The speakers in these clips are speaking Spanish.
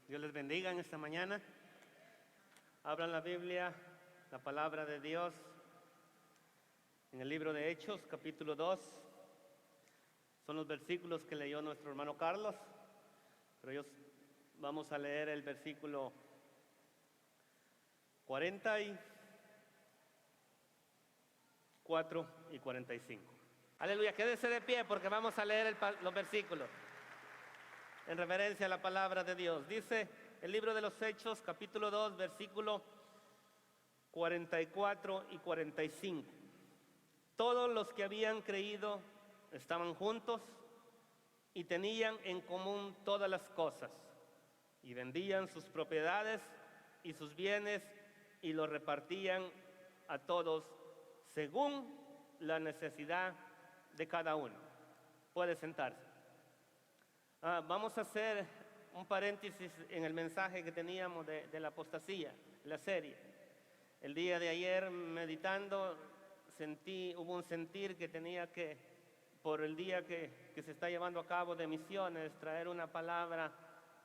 Dios les bendiga en esta mañana. Abran la Biblia, la palabra de Dios, en el libro de Hechos, capítulo 2. Son los versículos que leyó nuestro hermano Carlos, pero vamos a leer el versículo 44 y 45. Aleluya, quédese de pie porque vamos a leer los versículos en referencia a la palabra de Dios. Dice el libro de los Hechos, capítulo 2, versículo 44 y 45. Todos los que habían creído estaban juntos y tenían en común todas las cosas, y vendían sus propiedades y sus bienes y los repartían a todos según la necesidad de cada uno. Puede sentarse. Vamos a hacer un paréntesis en el mensaje que teníamos de la apostasía, la serie. El día de ayer, meditando, hubo un sentir que tenía que, por el día que se está llevando a cabo de misiones, traer una palabra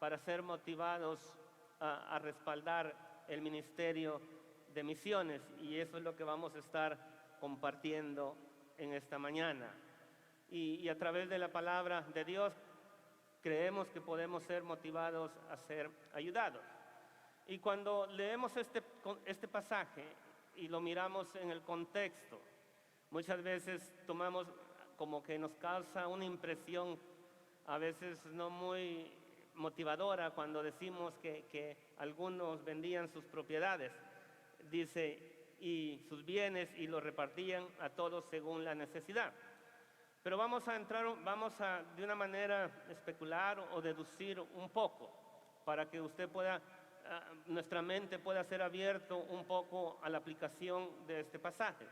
para ser motivados a respaldar el ministerio de misiones. Y eso es lo que vamos a estar compartiendo en esta mañana. Y a través de la palabra de Dios, creemos que podemos ser motivados a ser ayudados. Y cuando leemos este pasaje y lo miramos en el contexto, muchas veces tomamos como que nos causa una impresión a veces no muy motivadora cuando decimos que algunos vendían sus propiedades, dice, y sus bienes y los repartían a todos según la necesidad. Pero vamos a de una manera especular o deducir un poco para que usted nuestra mente pueda ser abierto un poco a la aplicación de este pasaje.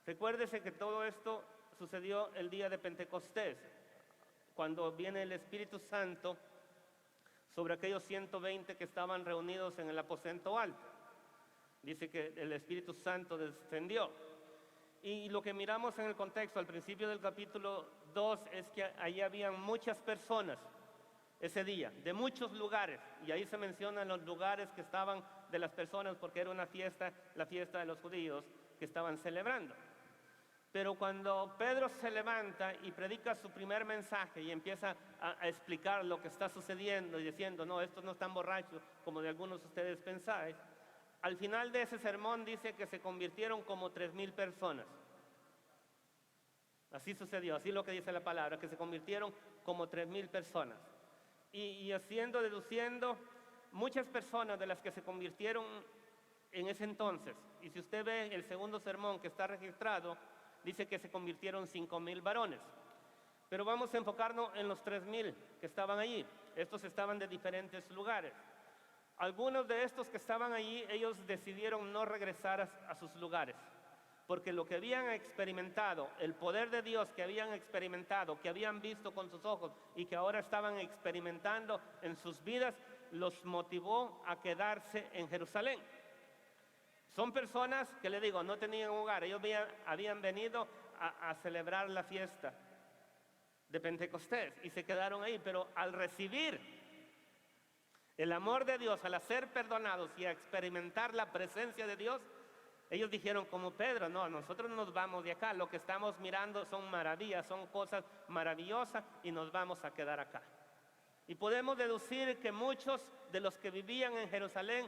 Recuérdese que todo esto sucedió el día de Pentecostés, cuando viene el Espíritu Santo sobre aquellos 120 que estaban reunidos en el aposento alto. Dice que el Espíritu Santo descendió. Y lo que miramos en el contexto al principio del capítulo 2 es que allí habían muchas personas ese día, de muchos lugares, y ahí se mencionan los lugares que estaban de las personas porque era una fiesta, la fiesta de los judíos que estaban celebrando. Pero cuando Pedro se levanta y predica su primer mensaje y empieza a explicar lo que está sucediendo y diciendo, no, estos no están borrachos como de algunos de ustedes pensáis, al final de ese sermón dice que se convirtieron como 3,000 personas. Así sucedió, así es lo que dice la palabra, que se convirtieron como 3,000 personas. Y deduciendo, muchas personas de las que se convirtieron en ese entonces, y si usted ve el segundo sermón que está registrado, dice que se convirtieron 5,000 varones. Pero vamos a enfocarnos en los 3,000 que estaban allí. Estos estaban de diferentes lugares. Algunos de estos que estaban allí, ellos decidieron no regresar a sus lugares, porque lo que habían experimentado, el poder de Dios que habían experimentado, que habían visto con sus ojos y que ahora estaban experimentando en sus vidas, los motivó a quedarse en Jerusalén. Son personas que, le digo, no tenían hogar. Ellos habían venido a celebrar la fiesta de Pentecostés y se quedaron ahí, pero al recibir el amor de Dios, al ser perdonados y a experimentar la presencia de Dios, ellos dijeron como Pedro, no, nosotros nos vamos de acá, lo que estamos mirando son maravillas, son cosas maravillosas y nos vamos a quedar acá. Y podemos deducir que muchos de los que vivían en Jerusalén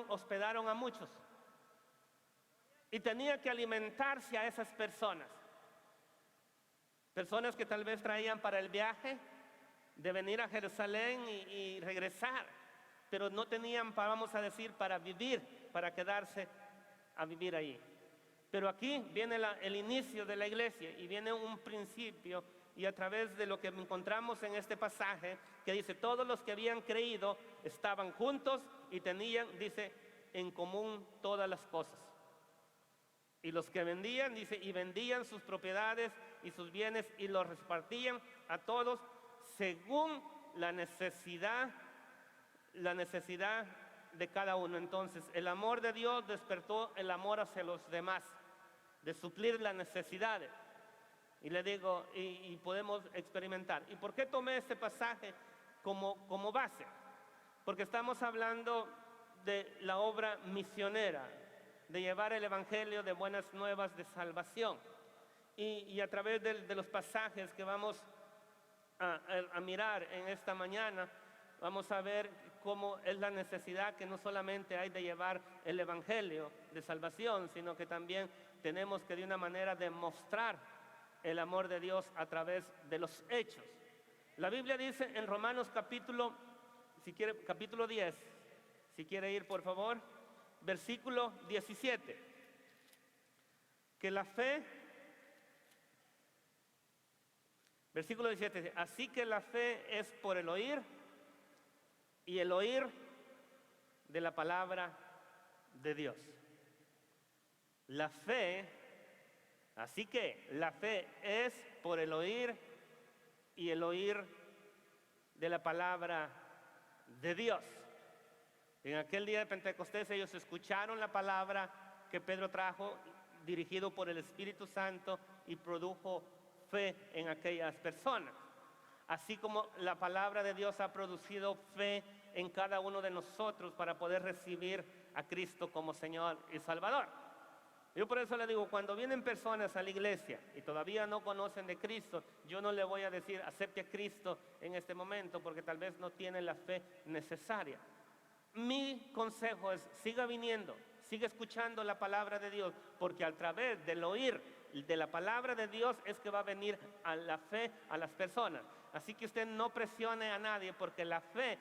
hospedaron a muchos y tenía que alimentarse a esas personas que tal vez traían para el viaje de venir a Jerusalén y regresar, pero no tenían, vamos a decir, para vivir, para quedarse a vivir ahí. Pero aquí viene el inicio de la iglesia y viene un principio, y a través de lo que encontramos en este pasaje, que dice, todos los que habían creído estaban juntos y tenían, dice, en común todas las cosas. Y los que vendían, dice, y vendían sus propiedades y sus bienes y los repartían a todos según la necesidad de cada uno. Entonces, el amor de Dios despertó el amor hacia los demás, de suplir las necesidades. Y le digo, y podemos experimentar. ¿Y por qué tomé este pasaje como base? porque estamos hablando de la obra misionera, de llevar el evangelio de buenas nuevas de salvación. Y a través de los pasajes que vamos a mirar en esta mañana, vamos a ver cómo es la necesidad que no solamente hay de llevar el evangelio de salvación, sino que también tenemos que de una manera demostrar el amor de Dios a través de los hechos. La Biblia dice en Romanos capítulo 10, si quiere ir por favor, versículo 17, que la fe, versículo 17, así que la fe es por el oír y el oír de la palabra de Dios. La fe, así que la fe es por el oír y el oír de la palabra de Dios. En aquel día de Pentecostés ellos escucharon la palabra que Pedro trajo, dirigido por el Espíritu Santo, y produjo fe en aquellas personas. Así como la palabra de Dios ha producido fe en cada uno de nosotros para poder recibir a Cristo como Señor y Salvador. Yo por eso le digo, cuando vienen personas a la iglesia y todavía no conocen de Cristo, yo no le voy a decir acepte a Cristo en este momento, porque tal vez no tienen la fe necesaria. Mi consejo es, siga viniendo, siga escuchando la palabra de Dios, porque a través del oír de la palabra de Dios es que va a venir a la fe a las personas. Así que usted no presione a nadie, porque la fe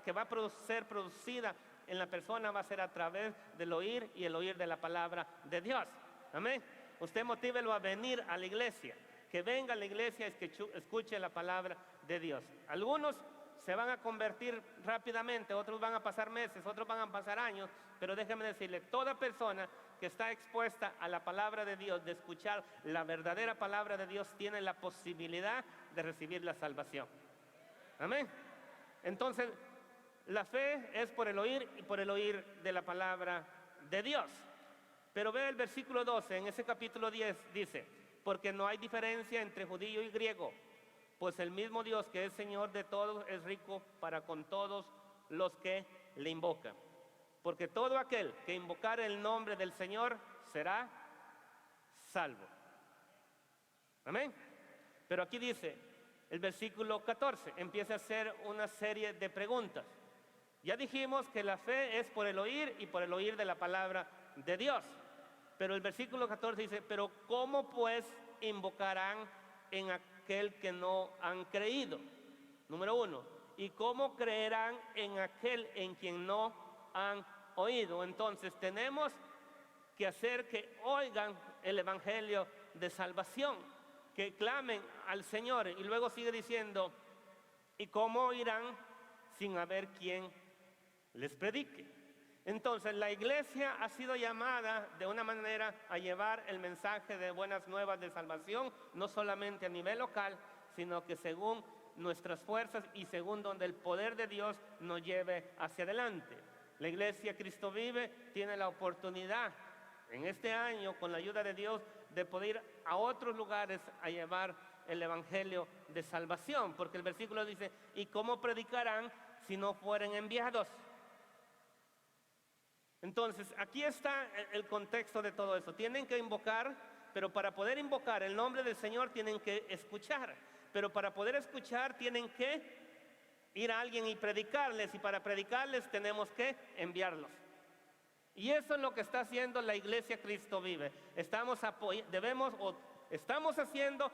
que va a ser producida en la persona va a ser a través del oír y el oír de la palabra de Dios. Amén. Usted motívelo a venir a la iglesia, que venga a la iglesia y que escuche la palabra de Dios. Algunos se van a convertir rápidamente, otros van a pasar meses, otros van a pasar años, pero déjeme decirle, toda persona que está expuesta a la palabra de Dios, de escuchar la verdadera palabra de Dios, tiene la posibilidad de recibir la salvación. Amén. Entonces, la fe es por el oír y por el oír de la palabra de Dios. Pero ve el versículo 12, en ese capítulo 10 dice, porque no hay diferencia entre judío y griego, pues el mismo Dios que es Señor de todos es rico para con todos los que le invocan. Porque todo aquel que invocare el nombre del Señor será salvo. Amén. Pero aquí dice, el versículo 14, empieza a hacer una serie de preguntas. Ya dijimos que la fe es por el oír y por el oír de la palabra de Dios. Pero el versículo 14 dice, pero ¿cómo pues invocarán en aquel que no han creído? Número 1, ¿y cómo creerán en aquel en quien no han oído? Entonces tenemos que hacer que oigan el evangelio de salvación, que clamen al Señor. Y luego sigue diciendo, ¿y cómo oirán sin haber quien les predique? Entonces la iglesia ha sido llamada de una manera a llevar el mensaje de buenas nuevas de salvación, no solamente a nivel local, sino que según nuestras fuerzas y según donde el poder de Dios nos lleve hacia adelante. La iglesia Cristo Vive tiene la oportunidad en este año, con la ayuda de Dios, de poder ir a otros lugares a llevar el evangelio de salvación, porque el versículo dice, ¿y cómo predicarán si no fueren enviados? Entonces, aquí está el contexto de todo eso. Tienen que invocar, pero para poder invocar el nombre del Señor tienen que escuchar. Pero para poder escuchar tienen que ir a alguien y predicarles, y para predicarles tenemos que enviarlos. Y eso es lo que está haciendo la iglesia Cristo Vive. Estamos haciendo,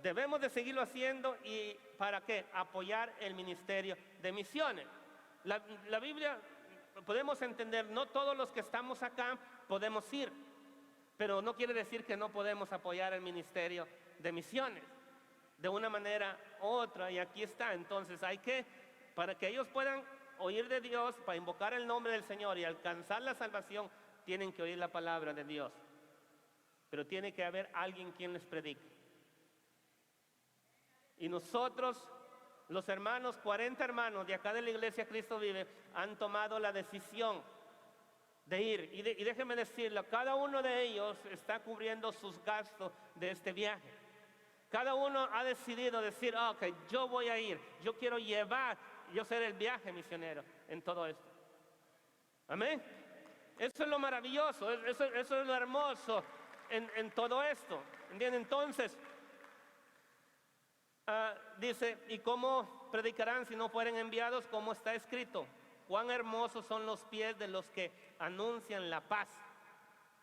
debemos de seguirlo haciendo. ¿Y para qué? Apoyar el ministerio de misiones. La Biblia, podemos entender, no todos los que estamos acá podemos ir, pero no quiere decir que no podemos apoyar el ministerio de misiones de una manera u otra. Y aquí está, entonces hay que, para que ellos puedan oír de Dios, para invocar el nombre del Señor y alcanzar la salvación, tienen que oír la palabra de Dios. Pero tiene que haber alguien quien les predique. Y nosotros, los hermanos, 40 hermanos de acá de la iglesia Cristo Vive, han tomado la decisión de ir. Y déjenme decirlo, cada uno de ellos está cubriendo sus gastos de este viaje. Cada uno ha decidido decir, ok, yo voy a ir, yo quiero llevar, yo ser el viaje misionero en todo esto. Amén. Eso es lo maravilloso, eso es lo hermoso en todo esto. ¿Entienden? Entonces, dice, ¿y cómo predicarán si no fueren enviados? Como está escrito, cuán hermosos son los pies de los que anuncian la paz.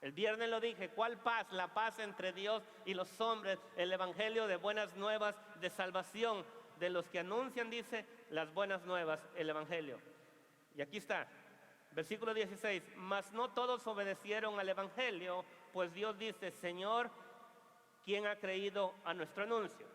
El viernes lo dije, ¿cuál paz? La paz entre Dios y los hombres, el evangelio de buenas nuevas de salvación, de los que anuncian, dice, las buenas nuevas, el evangelio. Y aquí está, versículo 16, mas no todos obedecieron al evangelio, pues Dios dice, Señor, ¿quién ha creído a nuestro anuncio?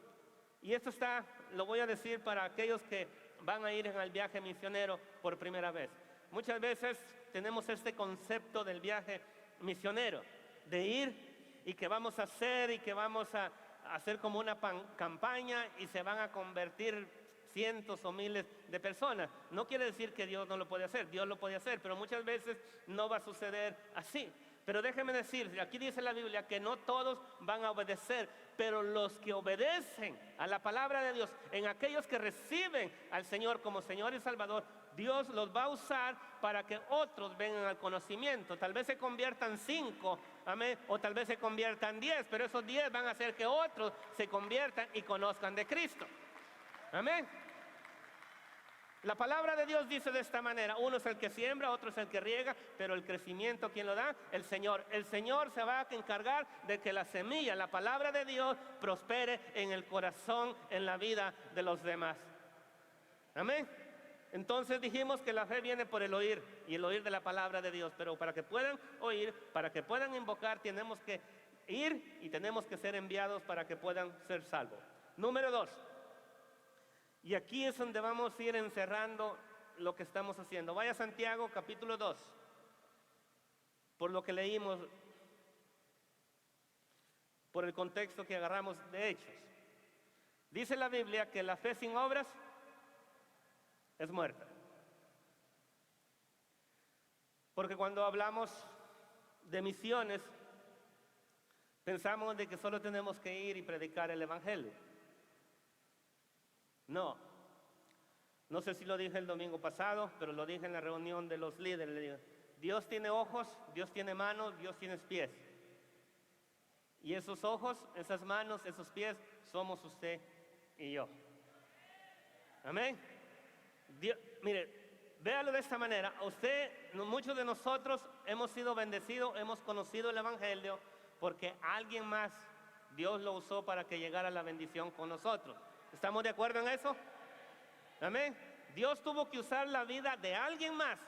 Y esto está, lo voy a decir para aquellos que van a ir en el viaje misionero por primera vez. Muchas veces tenemos este concepto del viaje misionero, de ir y que vamos a hacer y que vamos a hacer como una campaña y se van a convertir cientos o miles de personas. No quiere decir que Dios no lo puede hacer, Dios lo puede hacer, pero muchas veces no va a suceder así. Pero déjeme decir, aquí dice la Biblia que no todos van a obedecer, pero los que obedecen a la palabra de Dios, en aquellos que reciben al Señor como Señor y Salvador, Dios los va a usar para que otros vengan al conocimiento. Tal vez se conviertan 5, amén, o tal vez se conviertan 10, pero esos 10 van a hacer que otros se conviertan y conozcan de Cristo. Amén. La palabra de Dios dice de esta manera, uno es el que siembra, otro es el que riega, pero el crecimiento, ¿quién lo da? El Señor. El Señor se va a encargar de que la semilla, la palabra de Dios, prospere en el corazón, en la vida de los demás. Amén. Entonces dijimos que la fe viene por el oír, y el oír de la palabra de Dios, pero para que puedan oír, para que puedan invocar, tenemos que ir y tenemos que ser enviados para que puedan ser salvos. Número 2. Y aquí es donde vamos a ir encerrando lo que estamos haciendo. Vaya a Santiago capítulo 2, por lo que leímos, por el contexto que agarramos de Hechos. Dice la Biblia que la fe sin obras es muerta. Porque cuando hablamos de misiones, pensamos de que solo tenemos que ir y predicar el evangelio. No sé si lo dije el domingo pasado, pero lo dije en la reunión de los líderes. Dios tiene ojos, Dios tiene manos, Dios tiene pies. Y esos ojos, esas manos, esos pies, somos usted y yo. Amén. Dios, mire, véalo de esta manera. Muchos de nosotros hemos sido bendecidos, hemos conocido el evangelio, porque alguien más, Dios lo usó para que llegara la bendición con nosotros. ¿Estamos de acuerdo en eso? Amén. Dios tuvo que usar la vida de alguien más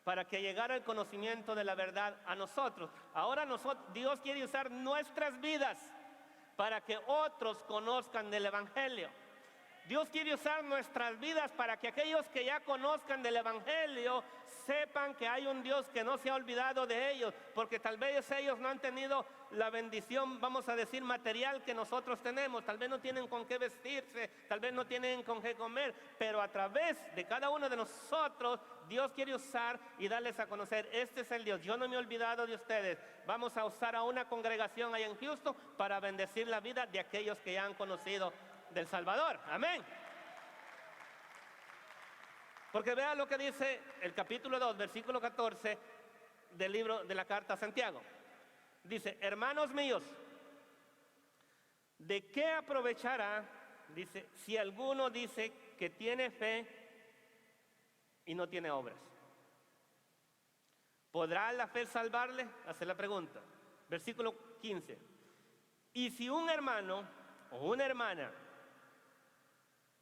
para que llegara el conocimiento de la verdad a nosotros. Ahora Dios quiere usar nuestras vidas para que otros conozcan del evangelio. Dios quiere usar nuestras vidas para que aquellos que ya conozcan del evangelio sepan que hay un Dios que no se ha olvidado de ellos, porque tal vez ellos no han tenido la bendición, vamos a decir, material que nosotros tenemos. Tal vez no tienen con qué vestirse, tal vez no tienen con qué comer, pero a través de cada uno de nosotros Dios quiere usar y darles a conocer, este es el Dios, yo no me he olvidado de ustedes. Vamos a usar a una congregación ahí en Houston para bendecir la vida de aquellos que ya han conocido del Salvador. Amén. Porque vea lo que dice el capítulo 2, versículo 14 del libro de la carta a Santiago. Dice, hermanos míos, ¿de qué aprovechará? Dice, si alguno dice que tiene fe y no tiene obras. ¿Podrá la fe salvarle? Hace la pregunta. Versículo 15. Y si un hermano o una hermana,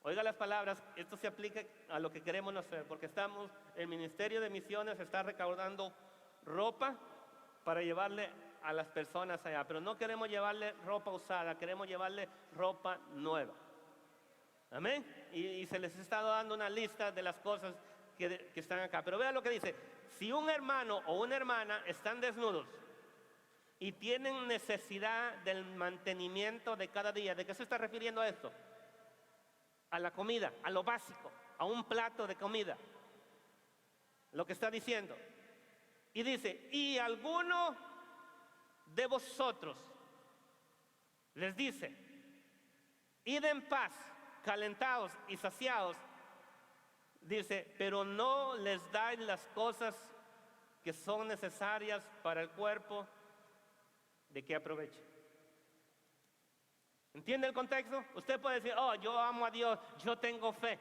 oiga las palabras, esto se aplica a lo que queremos hacer, porque el Ministerio de Misiones está recaudando ropa para llevarle a las personas allá, pero no queremos llevarle ropa usada, queremos llevarle ropa nueva. Amén. Y se les está dando una lista de las cosas que están acá. Pero vean lo que dice, si un hermano o una hermana están desnudos y tienen necesidad del mantenimiento de cada día, ¿de qué se está refiriendo a esto? A la comida, a lo básico, a un plato de comida. Lo que está diciendo. Y dice, y alguno de vosotros les dice, Id en paz, calentados y saciados. Dice, pero no les dais las cosas que son necesarias para el cuerpo, ¿de qué aprovecha? ¿Entiende el contexto? Usted puede decir, oh, yo amo a Dios, yo tengo fe.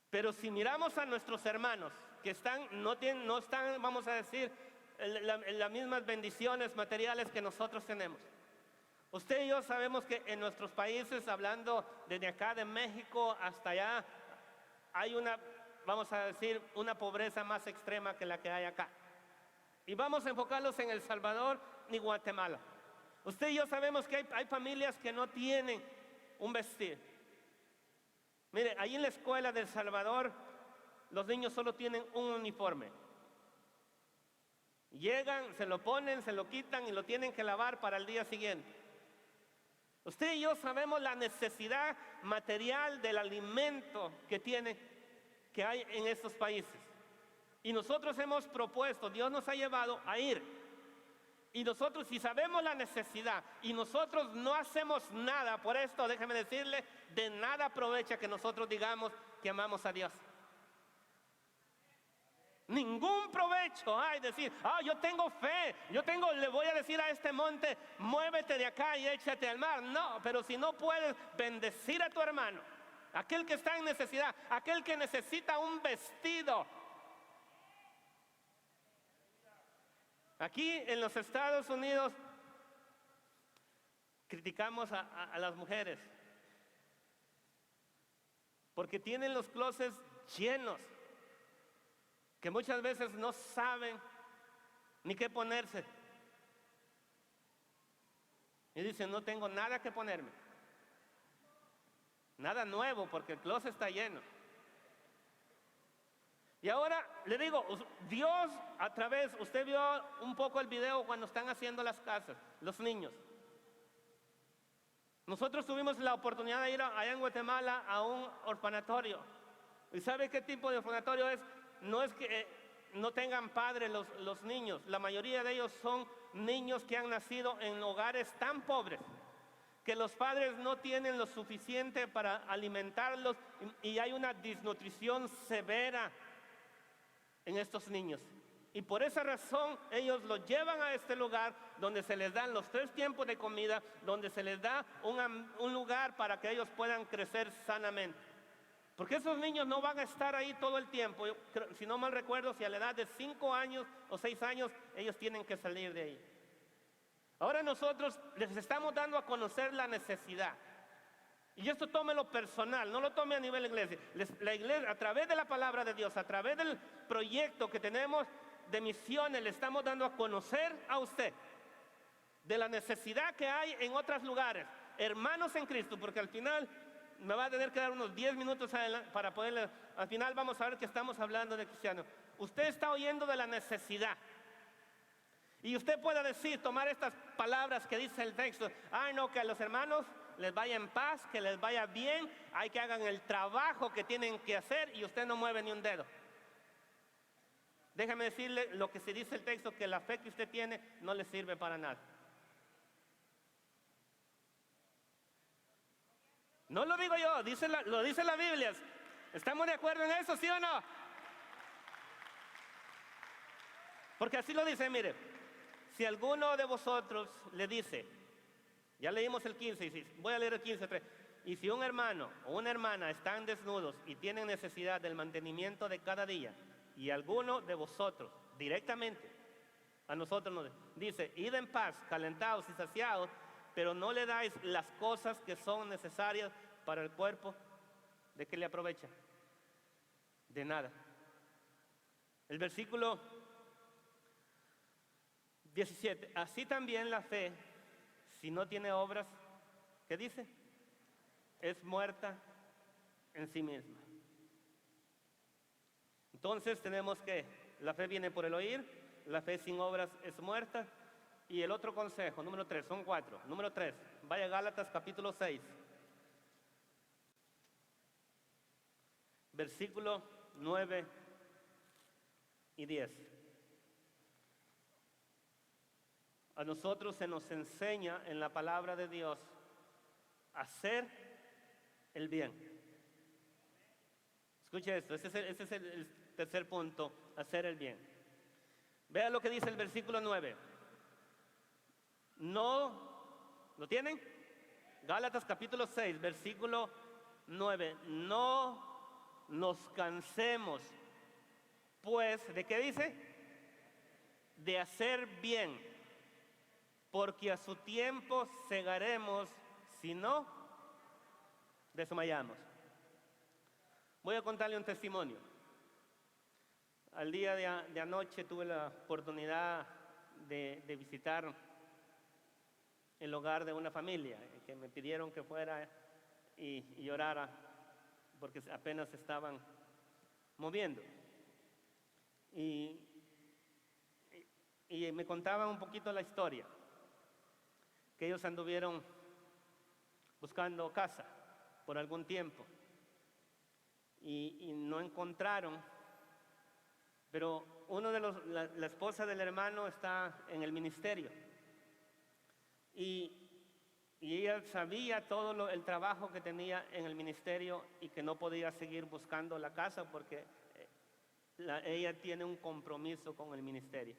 Pero si miramos a nuestros hermanos que no están, vamos a decir, en las mismas bendiciones materiales que nosotros tenemos. Usted y yo sabemos que en nuestros países, hablando desde acá de México hasta allá, hay una, vamos a decir, una pobreza más extrema que la que hay acá. Y vamos a enfocarlos en El Salvador y Guatemala. Usted y yo sabemos que hay familias que no tienen un vestir. Mire, ahí en la escuela de El Salvador, los niños solo tienen un uniforme. Llegan, se lo ponen, se lo quitan y lo tienen que lavar para el día siguiente. Usted y yo sabemos la necesidad material del alimento que hay en estos países. Y nosotros hemos propuesto, Dios nos ha llevado a ir. Y nosotros, si sabemos la necesidad y nosotros no hacemos nada por esto, déjeme decirle, de nada aprovecha que nosotros digamos que amamos a Dios. Ningún provecho hay decir, yo tengo fe, le voy a decir a este monte, muévete de acá y échate al mar. No, pero si no puedes bendecir a tu hermano, aquel que está en necesidad, aquel que necesita un vestido. Aquí en los Estados Unidos criticamos a las mujeres porque tienen los closets llenos, que muchas veces no saben ni qué ponerse. Y dicen, no tengo nada que ponerme, nada nuevo, porque el closet está lleno. Y ahora le digo, Dios a través, usted vio un poco el video cuando están haciendo las casas, los niños. Nosotros tuvimos la oportunidad de ir allá en Guatemala a un orfanatorio. ¿Y sabe qué tipo de orfanatorio es? No es que no tengan padres los niños. La mayoría de ellos son niños que han nacido en hogares tan pobres que los padres no tienen lo suficiente para alimentarlos y hay una desnutrición severa en estos niños. Y por esa razón ellos los llevan a este lugar donde se les dan los 3 tiempos de comida, donde se les da un lugar para que ellos puedan crecer sanamente. Porque esos niños no van a estar ahí todo el tiempo. Si no mal recuerdo, si a la edad de 5 años o 6 años, ellos tienen que salir de ahí. Ahora nosotros les estamos dando a conocer la necesidad. Y esto tómelo personal, no lo tome a nivel iglesia. La iglesia, a través de la palabra de Dios, a través del proyecto que tenemos de misiones, le estamos dando a conocer a usted de la necesidad que hay en otros lugares. Hermanos en Cristo, porque al final me va a tener que dar unos 10 minutos para poderle, al final vamos a ver que estamos hablando de cristianos. Usted está oyendo de la necesidad. Y usted puede decir, tomar estas palabras que dice el texto, no, que a los hermanos les vaya en paz, que les vaya bien, hay que hagan el trabajo que tienen que hacer y usted no mueve ni un dedo. Déjame decirle lo que se dice el texto, que la fe que usted tiene no le sirve para nada. No lo digo yo, lo dice la Biblia. ¿Estamos de acuerdo en eso, sí o no? Porque así lo dice, mire, si alguno de vosotros le dice, ya leímos el 15, y voy a leer el 15:3, y si un hermano o una hermana están desnudos y tienen necesidad del mantenimiento de cada día, y alguno de vosotros directamente a nosotros nos dice, id en paz, calentados y saciados, pero no le dais las cosas que son necesarias para el cuerpo, ¿de qué le aprovecha? De nada. El versículo 17, así también la fe, si no tiene obras, ¿qué dice? Es muerta en sí misma. Entonces tenemos que la fe viene por el oír, la fe sin obras es muerta. Y el otro consejo, número 3, son 4. Número 3, vaya a Gálatas capítulo 6, versículo 9 y 10. A nosotros se nos enseña en la palabra de Dios hacer el bien. Escuche esto, ese es el tercer punto, hacer el bien. Vea lo que dice el versículo 9. No, ¿lo tienen? Gálatas capítulo 6, versículo 9. No nos cansemos, pues, ¿de qué dice? De hacer bien, porque a su tiempo segaremos, si no, desmayamos. Voy a contarle un testimonio. Al día de anoche tuve la oportunidad de visitar el hogar de una familia que me pidieron que fuera y orara porque apenas se estaban moviendo. Y me contaban un poquito la historia, que ellos anduvieron buscando casa por algún tiempo y no encontraron, pero la esposa del hermano está en el ministerio y ella sabía todo el trabajo que tenía en el ministerio y que no podía seguir buscando la casa porque ella tiene un compromiso con el ministerio.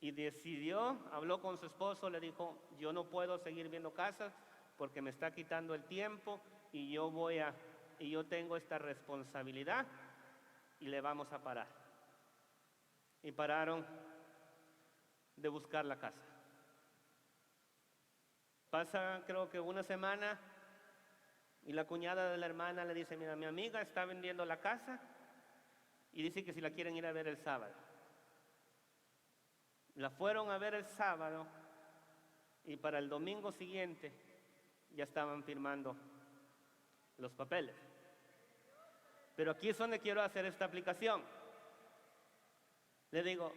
Y decidió, habló con su esposo, le dijo, yo no puedo seguir viendo casas porque me está quitando el tiempo y yo tengo esta responsabilidad y le vamos a parar. Y pararon de buscar la casa. Pasa creo que una semana y la cuñada de la hermana le dice, mira, mi amiga está vendiendo la casa y dice que si la quieren ir a ver el sábado. La fueron a ver el sábado y para el domingo siguiente ya estaban firmando los papeles. Pero aquí es donde quiero hacer esta aplicación. Le digo,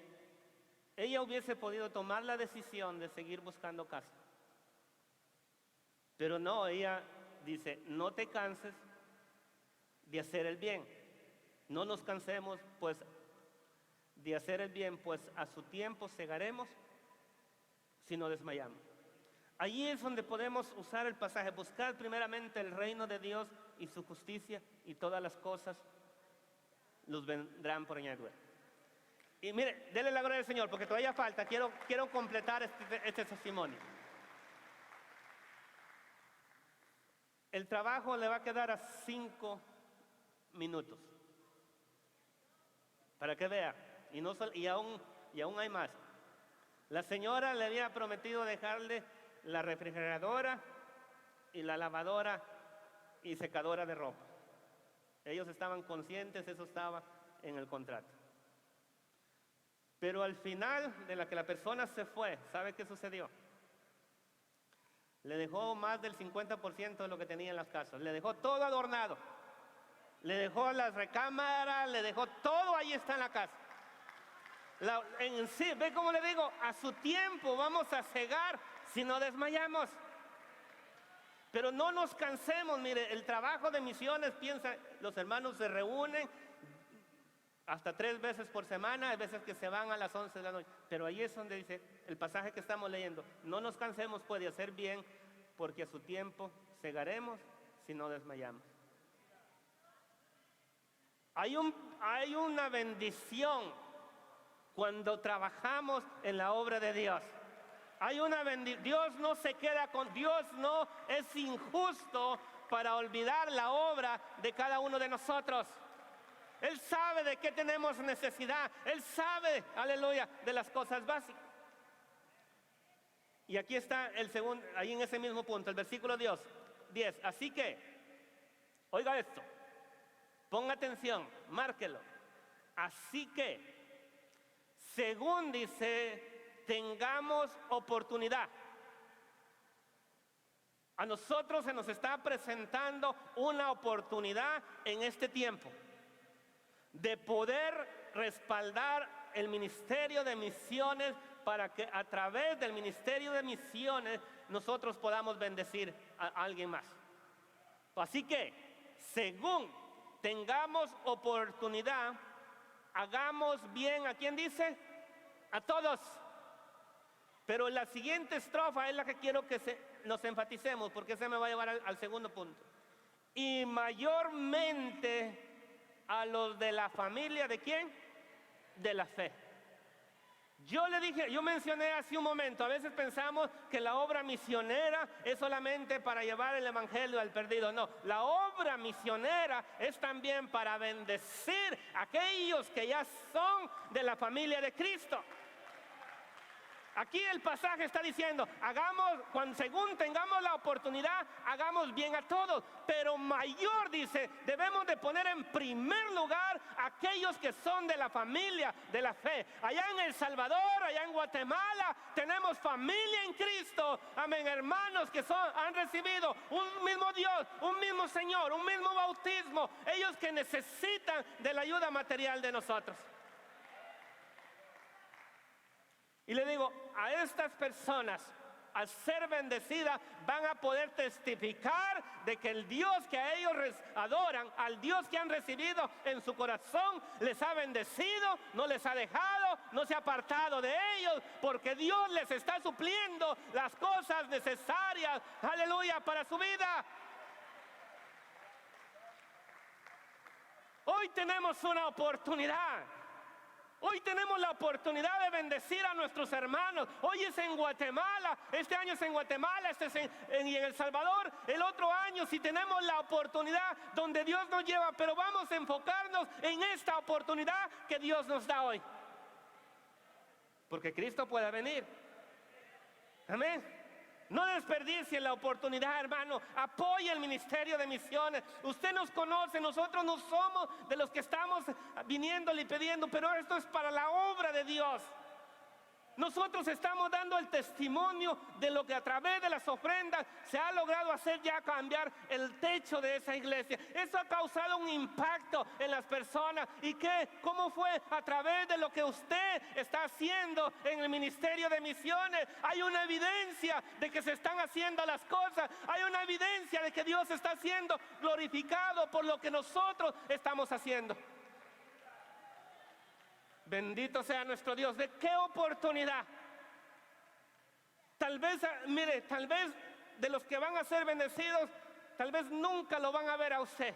ella hubiese podido tomar la decisión de seguir buscando casa. Pero no, ella dice, no te canses de hacer el bien. No nos cansemos, pues, de hacer el bien, pues a su tiempo segaremos si no desmayamos. Allí es donde podemos usar el pasaje, buscar primeramente el reino de Dios y su justicia y todas las cosas los vendrán por añadidura. Y mire, denle la gloria al Señor porque todavía falta, quiero completar este testimonio. El trabajo le va a quedar a 5 minutos. Para que vea, y aún hay más. La señora le había prometido dejarle la refrigeradora y la lavadora y secadora de ropa. Ellos estaban conscientes, eso estaba en el contrato. Pero al final de la que la persona se fue, ¿sabe qué sucedió? Le dejó más del 50% de lo que tenía en las casas. Le dejó todo adornado. Le dejó las recámaras, le dejó todo, ahí está en la casa. En sí, ve cómo le digo, a su tiempo vamos a cegar si no desmayamos. Pero no nos cansemos, mire, el trabajo de misiones, los hermanos se reúnen hasta 3 veces por semana, hay veces que se van a las 11 de la noche. Pero ahí es donde dice el pasaje que estamos leyendo, no nos cansemos pues de hacer bien, porque a su tiempo cegaremos si no desmayamos. Hay una bendición cuando trabajamos en la obra de Dios. Dios no se queda Dios no es injusto para olvidar la obra de cada uno de nosotros. Él sabe de qué tenemos necesidad. Él sabe, aleluya, de las cosas básicas. Y aquí está el segundo, ahí en ese mismo punto, el versículo 10. Así que, oiga esto, ponga atención, márquelo. Así que, según dice, tengamos oportunidad. A nosotros se nos está presentando una oportunidad en este tiempo de poder respaldar el ministerio de misiones para que a través del ministerio de misiones nosotros podamos bendecir a alguien más. Así que, según tengamos oportunidad, hagamos bien, ¿a quién dice? A todos, Pero la siguiente estrofa es la que quiero que nos enfaticemos, porque ese me va a llevar al segundo punto. Y mayormente a los de la familia, ¿de quién? De la fe. Yo mencioné hace un momento, a veces pensamos que la obra misionera es solamente para llevar el evangelio al perdido. No, la obra misionera es también para bendecir a aquellos que ya son de la familia de Cristo. Aquí el pasaje está diciendo, según tengamos la oportunidad, hagamos bien a todos. Pero mayor, dice, debemos de poner en primer lugar a aquellos que son de la familia de la fe. Allá en El Salvador, allá en Guatemala, tenemos familia en Cristo. Amén, hermanos que han recibido un mismo Dios, un mismo Señor, un mismo bautismo. Ellos que necesitan de la ayuda material de nosotros. Y le digo, a estas personas, al ser bendecidas, van a poder testificar de que el Dios que a ellos adoran, al Dios que han recibido en su corazón, les ha bendecido, no les ha dejado, no se ha apartado de ellos, porque Dios les está supliendo las cosas necesarias, aleluya, para su vida. Hoy tenemos una oportunidad. Hoy tenemos la oportunidad de bendecir a nuestros hermanos. Hoy es en Guatemala, este año es en Guatemala, y en El Salvador. El otro año, si tenemos la oportunidad donde Dios nos lleva, pero vamos a enfocarnos en esta oportunidad que Dios nos da hoy. Porque Cristo puede venir. Amén. No desperdicie la oportunidad, hermano. Apoye el ministerio de misiones. Usted nos conoce, nosotros no somos de los que estamos viniéndole y pidiendo, pero esto es para la obra de Dios. Nosotros estamos dando el testimonio de lo que a través de las ofrendas se ha logrado hacer, ya cambiar el techo de esa iglesia. Eso ha causado un impacto en las personas. ¿Y cómo fue? A través de lo que usted está haciendo en el ministerio de misiones. Hay una evidencia de que se están haciendo las cosas. Hay una evidencia de que Dios está siendo glorificado por lo que nosotros estamos haciendo. Bendito sea nuestro Dios. ¿De qué oportunidad? Tal vez, mire, tal vez de los que van a ser bendecidos, tal vez nunca lo van a ver a usted.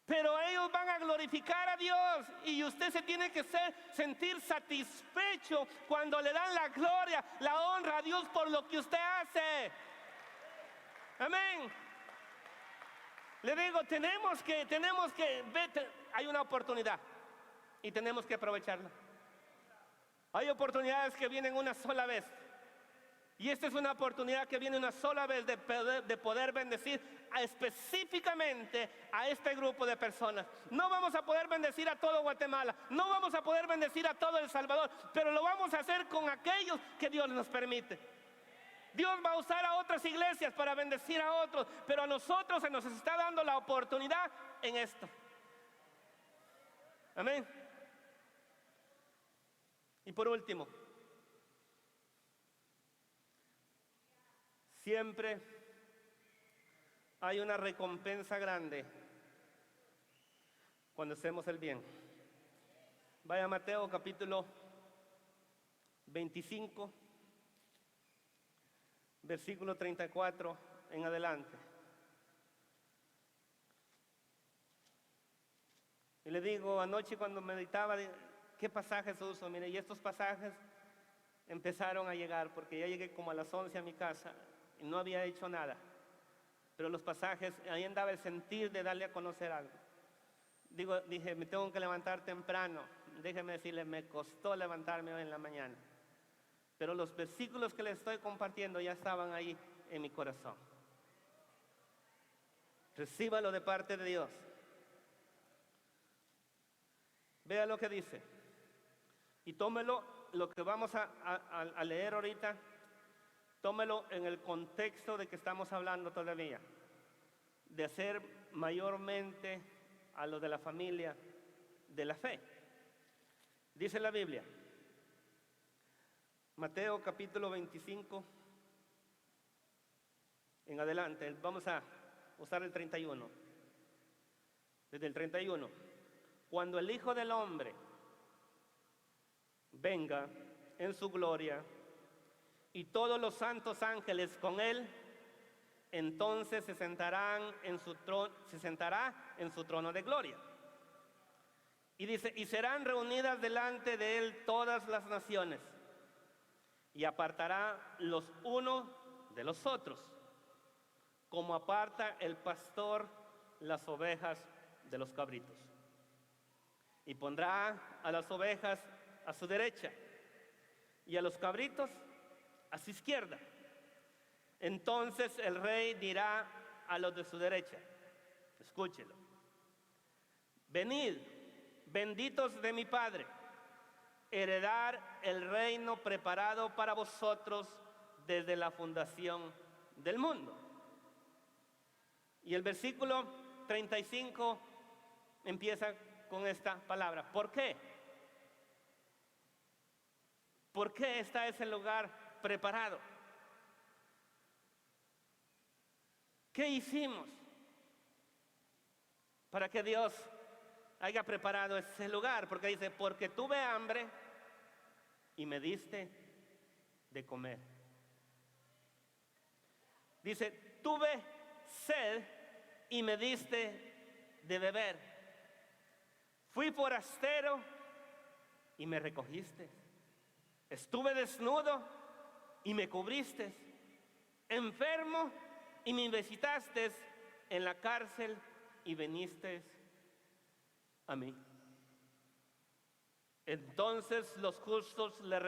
Pero ellos van a glorificar a Dios y usted se tiene que sentir satisfecho cuando le dan la gloria, la honra a Dios por lo que usted hace. Amén. Le digo, tenemos que hay una oportunidad y tenemos que aprovecharla. Hay oportunidades que vienen una sola vez. Y esta es una oportunidad que viene una sola vez de poder bendecir específicamente a este grupo de personas. No vamos a poder bendecir a todo Guatemala, no vamos a poder bendecir a todo El Salvador, pero lo vamos a hacer con aquellos que Dios nos permite. Dios va a usar a otras iglesias para bendecir a otros, pero a nosotros se nos está dando la oportunidad en esto. Amén. Y por último, siempre hay una recompensa grande cuando hacemos el bien. Vaya a Mateo capítulo 25, versículo 34 en adelante. Y le digo, anoche cuando meditaba, ¿qué pasajes uso? Mire, y estos pasajes empezaron a llegar, porque ya llegué como a las 11 a mi casa y no había hecho nada. Pero los pasajes, ahí andaba el sentir de darle a conocer algo. Dije, me tengo que levantar temprano. Déjeme decirle, me costó levantarme hoy en la mañana. Pero los versículos que les estoy compartiendo ya estaban ahí en mi corazón. Recíbalo de parte de Dios. Vea lo que dice. Y tómelo, lo que vamos a leer ahorita, tómelo en el contexto de que estamos hablando todavía. De hacer mayormente a los de la familia de la fe. Dice la Biblia. Mateo capítulo 25, en adelante, vamos a usar el 31. Desde el 31. Cuando el Hijo del Hombre venga en su gloria y todos los santos ángeles con él. Entonces se sentará en su trono de gloria. Y dice, y serán reunidas delante de él todas las naciones, y apartará los unos de los otros, como aparta el pastor las ovejas de los cabritos. Y pondrá a las ovejas a su derecha y a los cabritos a su izquierda. Entonces el rey dirá a los de su derecha, escúchelo: venid, benditos de mi Padre, heredar el reino preparado para vosotros desde la fundación del mundo. Y el versículo 35 empieza con esta palabra. ¿Por qué? ¿Por qué está ese lugar preparado? ¿Qué hicimos para que Dios haya preparado ese lugar? Porque dice, porque tuve hambre y me diste de comer. Dice, tuve sed y me diste de beber. Fui forastero y me recogiste. Estuve desnudo y me cubriste. Enfermo y me visitaste. En la cárcel y viniste a mí. Entonces los justos le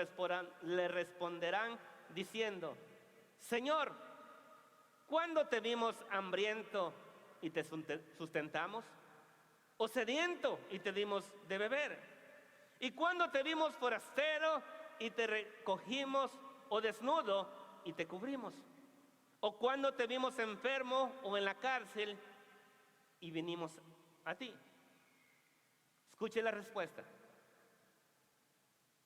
responderán diciendo, Señor, ¿cuándo te vimos hambriento y te sustentamos? ¿O sediento y te dimos de beber? ¿Y cuándo te vimos forastero y te recogimos, o desnudo y te cubrimos? ¿O cuándo te vimos enfermo o en la cárcel y vinimos a ti? Escuche la respuesta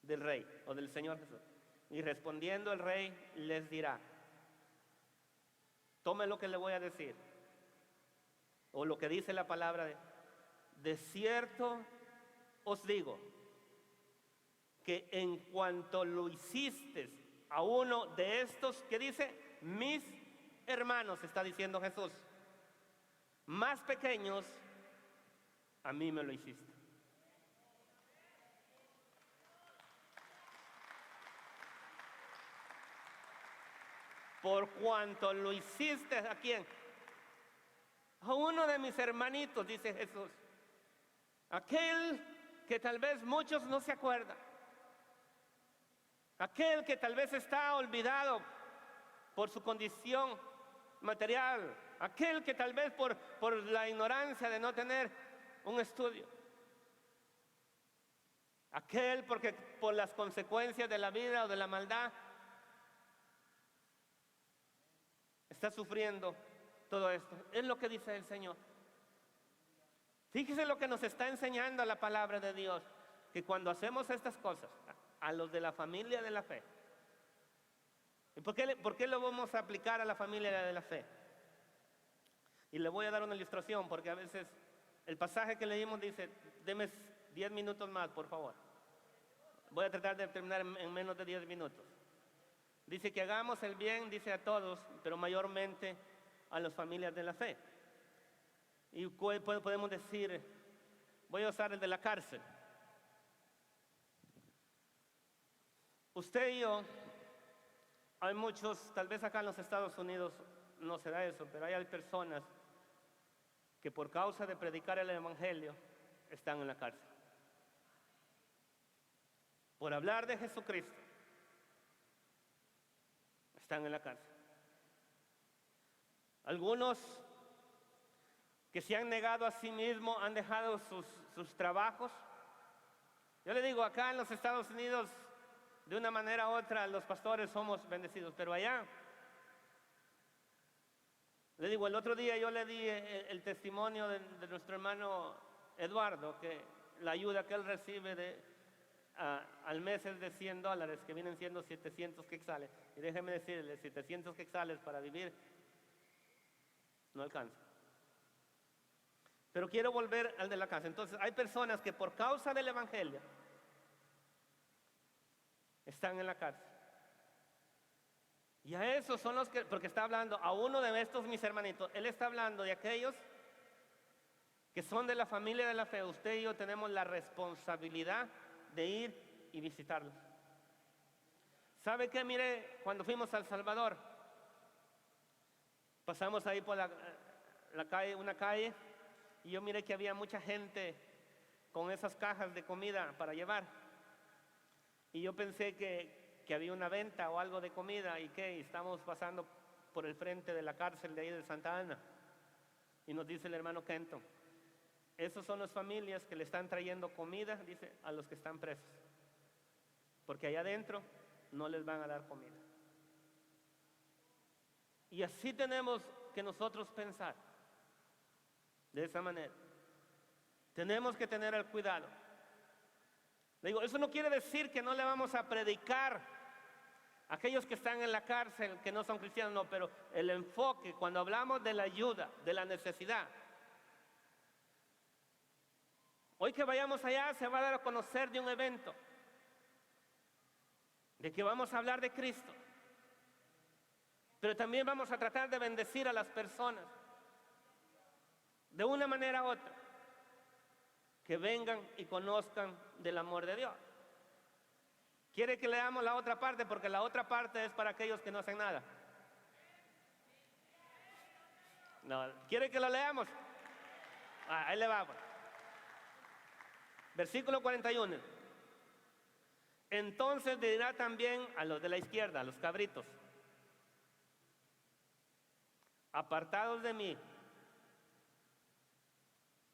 del rey o del Señor Jesús. Y respondiendo el rey les dirá, tome lo que le voy a decir, o lo que dice la palabra: de cierto os digo, que en cuanto lo hiciste a uno de estos, que dice, mis hermanos, está diciendo Jesús, más pequeños, a mí me lo hiciste. Por cuanto lo hiciste, ¿a quién? A uno de mis hermanitos, dice Jesús. Aquel que tal vez muchos no se acuerdan. Aquel que tal vez está olvidado por su condición material. Aquel que tal vez por la ignorancia de no tener un estudio. Aquel porque por las consecuencias de la vida o de la maldad está sufriendo todo esto. Es lo que dice el Señor. Fíjese lo que nos está enseñando la palabra de Dios, que cuando hacemos estas cosas a los de la familia de la fe. ¿Y por qué lo vamos a aplicar a la familia de la fe? Y le voy a dar una ilustración, porque a veces el pasaje que leímos dice, deme 10 minutos más, por favor. Voy a tratar de terminar en menos de 10 minutos. Dice que hagamos el bien, dice a todos, pero mayormente a las familias de la fe. Y podemos decir, voy a usar el de la cárcel. Usted y yo, hay muchos, tal vez acá en los Estados Unidos no se da eso, pero hay personas que por causa de predicar el evangelio están en la cárcel. Por hablar de Jesucristo, están en la cárcel. Algunos que se han negado a sí mismos, han dejado sus trabajos. Yo le digo, acá en los Estados Unidos, de una manera u otra, los pastores somos bendecidos, pero allá, le digo, el otro día yo le di el testimonio de nuestro hermano Eduardo, que la ayuda que él recibe al mes es de $100, que vienen siendo 700 quetzales. Y déjeme decirle, 700 quetzales para vivir no alcanza. Pero quiero volver al de la casa. Entonces, hay personas que por causa del evangelio están en la cárcel. Y a esos son los que, porque está hablando a uno de estos mis hermanitos, él está hablando de aquellos que son de la familia de la fe. Usted y yo tenemos la responsabilidad de ir y visitarlos. ¿Sabe qué? Mire, cuando fuimos a El Salvador, pasamos ahí por la calle, una calle, y yo miré que había mucha gente con esas cajas de comida para llevar. Y yo pensé que había una venta o algo de comida y que estamos pasando por el frente de la cárcel de ahí de Santa Ana. Y nos dice el hermano Kenton, esos son las familias que le están trayendo comida, dice, a los que están presos. Porque allá adentro no les van a dar comida. Y así tenemos que nosotros pensar, de esa manera. Tenemos que tener el cuidado. Le digo, eso no quiere decir que no le vamos a predicar a aquellos que están en la cárcel, que no son cristianos, no, pero el enfoque, cuando hablamos de la ayuda, de la necesidad. Hoy que vayamos allá se va a dar a conocer de un evento, de que vamos a hablar de Cristo, pero también vamos a tratar de bendecir a las personas, de una manera u otra, que vengan y conozcan del amor de Dios. ¿Quiere que leamos la otra parte? Porque la otra parte es para aquellos que no hacen nada. No, ¿quiere que lo leamos? Ahí le vamos. Versículo 41. Entonces dirá también a los de la izquierda, a los cabritos, apartados de mí,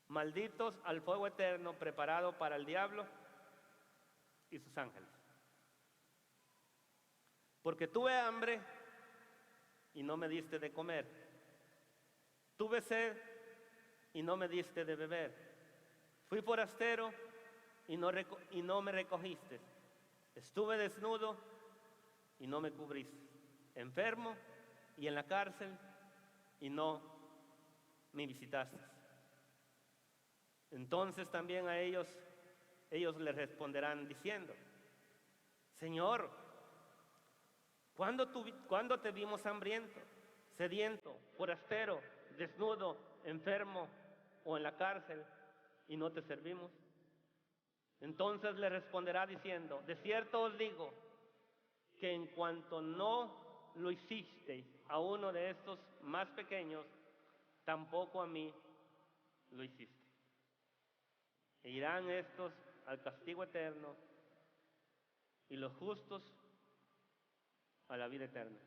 malditos al fuego eterno preparado para el diablo y sus ángeles. Porque tuve hambre y no me diste de comer. Tuve sed y no me diste de beber. Fui forastero y no me recogiste. Estuve desnudo y no me cubriste. Enfermo y en la cárcel y no me visitaste. Entonces también a ellos les responderán diciendo, Señor, ¿cuándo te vimos hambriento, sediento, forastero, desnudo, enfermo o en la cárcel y no te servimos? Entonces le responderá diciendo, de cierto os digo que en cuanto no lo hicisteis a uno de estos más pequeños, tampoco a mí lo hiciste. E irán estos al castigo eterno y los justos a la vida eterna.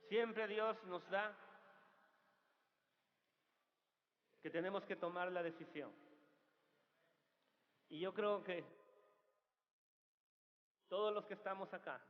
Siempre Dios nos da que tenemos que tomar la decisión. Y yo creo que todos los que estamos acá